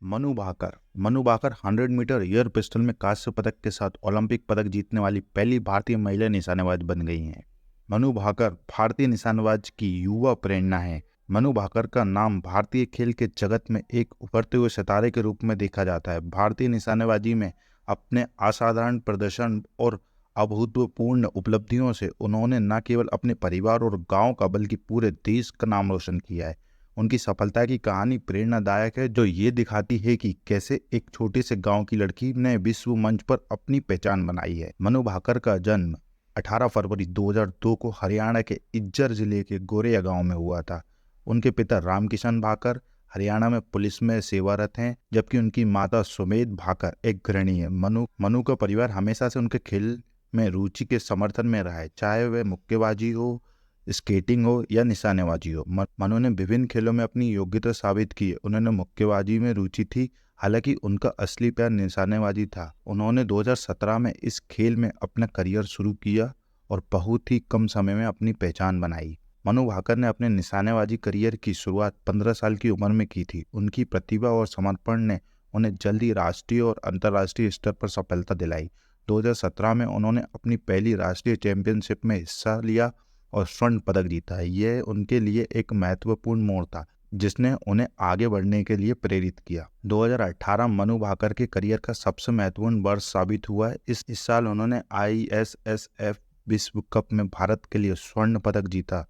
Manu Bhaker 100 metre air pistol में कांस्य पदक के साथ ओलंपिक पदक जीतने वाली पहली भारतीय महिला निशानेबाज बन गई हैं। मनु भाकर भारतीय निशानेबाज की युवा प्रेरणा है। मनु भाकर का नाम भारतीय खेल के जगत में एक उभरते हुए सितारे के रूप में देखा जाता है। भारतीय निशानेबाजी में अपने असाधारण प्रदर्शन और अभूतपूर्व उपलब्धियों से उन्होंने न केवल अपने परिवार और गांव का बल्कि पूरे देश का नाम रोशन किया है। उनकी सफलता की कहानी प्रेरणादायक है, जो ये दिखाती है कि कैसे एक छोटे से गांव की लड़की ने विश्व मंच पर अपनी पहचान बनाई है। मनु भाकर का जन्म 18 फरवरी 2002 को हरियाणा के इज्जर जिले के गोरेया गांव में हुआ था। उनके पिता रामकिशन भाकर हरियाणा में पुलिस में सेवारत हैं, जबकि उनकी माता सुमेध भाकर एक गृहिणी है। मनु का परिवार हमेशा से उनके खेल में रुचि के समर्थन में रहा है, चाहे वह मुक्केबाजी हो, स्केटिंग हो या निशानेबाजी हो। मनु ने विभिन्न खेलों में अपनी योग्यता साबित की है। उन्होंने मुक्केबाजी में रुचि थी, हालांकि उनका असली प्यार निशानेबाजी था। उन्होंने 2017 में इस खेल में अपना करियर शुरू किया और बहुत ही कम समय में अपनी पहचान बनाई। मनु भाकर ने अपने निशानेबाजी करियर की शुरुआत 15 साल की उम्र में की थी। उनकी प्रतिभा और समर्पण ने उन्हें जल्दी राष्ट्रीय और अंतर्राष्ट्रीय स्तर पर सफलता दिलाई। 2017 में उन्होंने अपनी पहली राष्ट्रीय चैंपियनशिप में हिस्सा लिया और स्वर्ण पदक जीता है। यह उनके लिए एक महत्वपूर्ण मोड़ था, जिसने उन्हें आगे बढ़ने के लिए प्रेरित किया। 2018 मनु भाकर के करियर का सबसे महत्वपूर्ण वर्ष साबित हुआ है। इस साल उन्होंने ISSF विश्व कप में भारत के लिए स्वर्ण पदक जीता।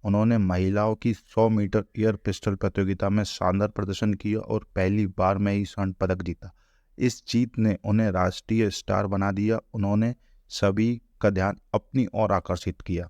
उन्होंने महिलाओं की 100 मीटर एयर पिस्टल प्रतियोगिता में शानदार प्रदर्शन किया और पहली बार में ही स्वर्ण पदक जीता। इस जीत ने उन्हें राष्ट्रीय स्टार बना दिया। उन्होंने सभी का ध्यान अपनी ओर आकर्षित किया।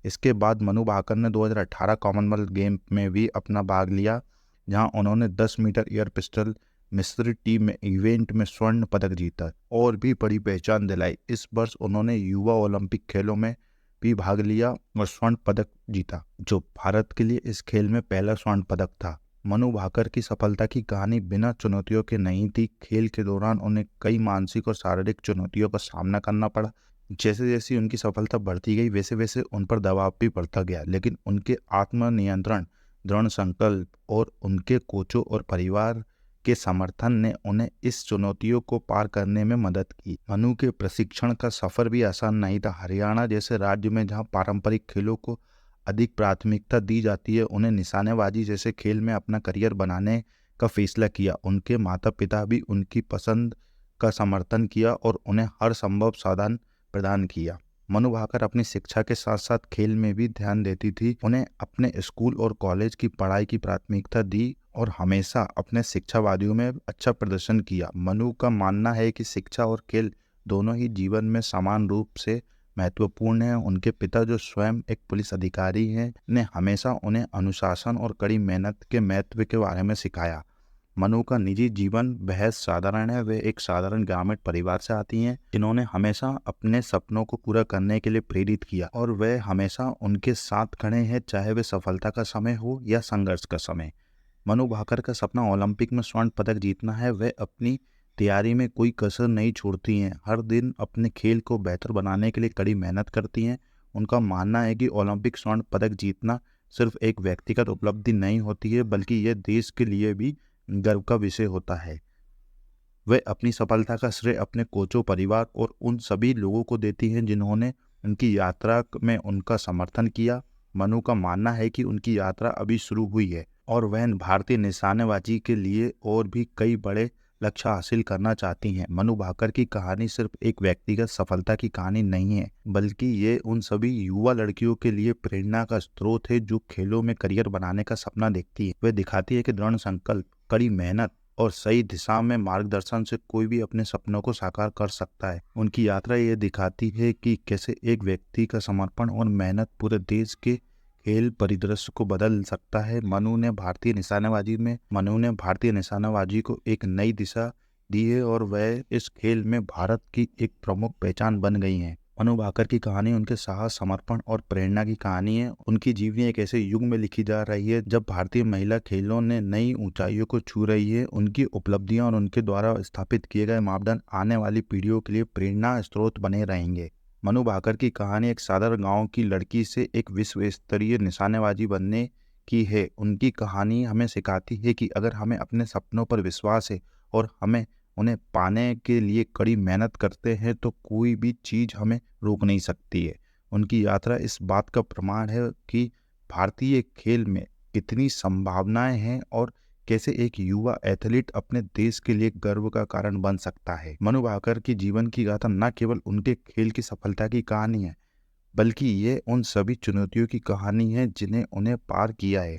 इसके बाद मनु भाकर ने 2018 कॉमनवेल्थ गेम में भी अपना भाग लिया, जहां उन्होंने 10 मीटर एयर पिस्टल मिश्रित टीम में इवेंट में स्वर्ण पदक जीता और भी बड़ी पहचान दिलाई। इस वर्ष उन्होंने युवा ओलंपिक खेलों में भी भाग लिया और स्वर्ण पदक जीता, जो भारत के लिए इस खेल में पहला स्वर्ण पदक था। मनु भाकर की सफलता की कहानी बिना चुनौतियों के नहीं थी। खेल के दौरान उन्हें कई मानसिक और शारीरिक चुनौतियों का सामना करना पड़ा। जैसे जैसे उनकी सफलता बढ़ती गई, वैसे वैसे उन पर दबाव भी बढ़ता गया, लेकिन उनके आत्मनियंत्रण, दृढ़ संकल्प और उनके कोचों और परिवार के समर्थन ने उन्हें इस चुनौतियों को पार करने में मदद की। मनु के प्रशिक्षण का सफर भी आसान नहीं था। हरियाणा जैसे राज्य में जहां पारंपरिक खेलों को अधिक प्राथमिकता दी जाती है, उन्हें निशानेबाजी जैसे खेल में अपना करियर बनाने का फैसला किया। उनके माता पिता भी उनकी पसंद का समर्थन किया और उन्हें हर संभव साधन प्रदान किया। मनु भाकर अपनी शिक्षा के साथ साथ खेल में भी ध्यान देती थी। उन्हें अपने स्कूल और कॉलेज की पढ़ाई की प्राथमिकता दी और हमेशा अपने शिक्षावादियों में अच्छा प्रदर्शन किया। मनु का मानना है कि शिक्षा और खेल दोनों ही जीवन में समान रूप से महत्वपूर्ण है। उनके पिता, जो स्वयं एक पुलिस अधिकारी हैं, ने हमेशा उन्हें अनुशासन और कड़ी मेहनत के महत्व के बारे में सिखाया। मनु का निजी जीवन बेहद साधारण है। वे एक साधारण ग्रामीण परिवार से आती हैं, जिन्होंने हमेशा अपने सपनों को पूरा करने के लिए प्रेरित किया और वे हमेशा उनके साथ खड़े हैं, चाहे वे सफलता का समय हो या संघर्ष का समय। मनु भाकर का सपना ओलंपिक में स्वर्ण पदक जीतना है। वे अपनी तैयारी में कोई कसर नहीं छोड़ती हैं, हर दिन अपने खेल को बेहतर बनाने के लिए कड़ी मेहनत करती हैं। उनका मानना है कि ओलंपिक स्वर्ण पदक जीतना सिर्फ एक व्यक्तिगत उपलब्धि नहीं होती है, बल्कि यह देश के लिए भी गर्व का विषय होता है। वे अपनी सफलता का श्रेय अपने कोचों, परिवार और उन सभी लोगों को देती हैं जिन्होंने उनकी यात्रा में उनका समर्थन किया। मनु का मानना है कि उनकी यात्रा अभी शुरू हुई है और वह भारतीय निशानेबाजी के लिए और भी कई बड़े लक्ष्य हासिल करना चाहती हैं। मनु भाकर की कहानी सिर्फ एक व्यक्तिगत सफलता की कहानी नहीं है, बल्कि ये उन सभी युवा लड़कियों के लिए प्रेरणा का स्रोत है जो खेलों में करियर बनाने का सपना देखती है। वे दिखाती है कि दृढ़ संकल्प, कड़ी मेहनत और सही दिशा में मार्गदर्शन से कोई भी अपने सपनों को साकार कर सकता है। उनकी यात्रा ये दिखाती है कि कैसे एक व्यक्ति का समर्पण और मेहनत पूरे देश के खेल परिदृश्य को बदल सकता है। मनु ने भारतीय निशानेबाजी को एक नई दिशा दी है और वह इस खेल में भारत की एक प्रमुख पहचान बन गई हैं। मनु भाकर की कहानी उनके साहस, समर्पण और प्रेरणा की कहानी है। उनकी जीवनी एक ऐसे युग में लिखी जा रही है जब भारतीय महिला खेलों ने नई ऊंचाइयों को छू रही है। उनकी उपलब्धियां और उनके द्वारा स्थापित किए गए मापदंड आने वाली पीढ़ियों के लिए प्रेरणा स्रोत बने रहेंगे। मनु भाकर की कहानी एक साधारण गांव की लड़की से एक विश्व स्तरीय निशानेबाजी बनने की है। उनकी कहानी हमें सिखाती है कि अगर हमें अपने सपनों पर विश्वास है और हमें उन्हें पाने के लिए कड़ी मेहनत करते हैं तो कोई भी चीज़ हमें रोक नहीं सकती है। उनकी यात्रा इस बात का प्रमाण है कि भारतीय खेल में कितनी संभावनाएं हैं और कैसे एक युवा एथलीट अपने देश के लिए गर्व का कारण बन सकता है। मनु भाकर की जीवन की गाथा न केवल उनके खेल की सफलता की कहानी है, बल्कि ये उन सभी चुनौतियों की कहानी है जिन्हें उन्हें पार किया है।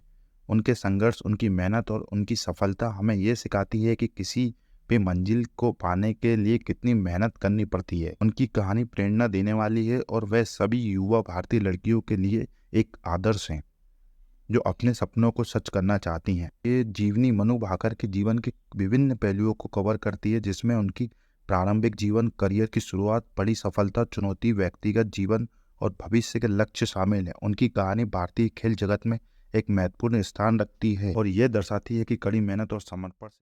उनके संघर्ष, उनकी मेहनत और उनकी सफलता हमें ये सिखाती है कि किसी भी मंजिल को पाने के लिए कितनी मेहनत करनी पड़ती है। उनकी कहानी प्रेरणा देने वाली है और वह सभी युवा भारतीय लड़कियों के लिए एक आदर्श हैं जो अपने सपनों को सच करना चाहती हैं। ये जीवनी मनु भाकर के जीवन के विभिन्न पहलुओं को कवर करती है, जिसमें उनकी प्रारंभिक जीवन, करियर की शुरुआत, बड़ी सफलता, चुनौती, व्यक्तिगत जीवन और भविष्य के लक्ष्य शामिल हैं। उनकी कहानी भारतीय खेल जगत में एक महत्वपूर्ण स्थान रखती है और यह दर्शाती है कि कड़ी मेहनत और समर्पण